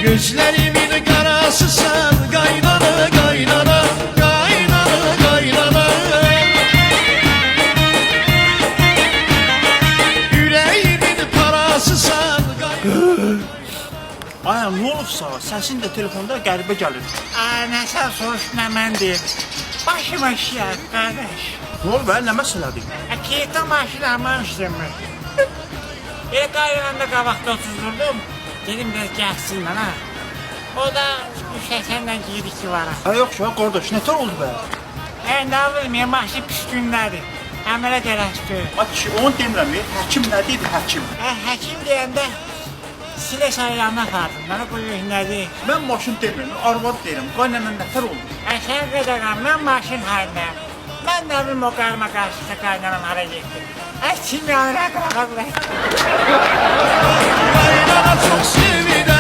Gözlerimin karası sen kaynana kaynana kaynana kaynana. Yüreğimin parası sen kaynana. Ay, ne olursa səsin də telefonda qəribə gəlir. Ay, nəsə soruş, nə mən deyim. Başıma şiyat, qardaş. Ne oldu be, nə məsələdir? Keyti maşınamı işləmir. Qayranda qabaqda oturdum. Dedim biraz gəlsin mənə. O da bu şəkərlə girdi ki var. Ay, yox ya, qardaş, nətər oldu be? Nə bilməyəm, maşın pis gündədir. Əmələ gələşdir. Ay kişi, onu demirəm, həkim nə deyir, həkim? Həkim deyəndə silə sayılanına apardım. Mənə qoyuyor nədir? Mən maşın demirəm, arvad deyirəm, qaynana nətər oldu? Sən qədərəm, mən maşın halindəyim. Mən nə bilim o qarma qarşıda qaynanam hara getdi. Kim yanına qırağa bilər. Kaynana çok sevilen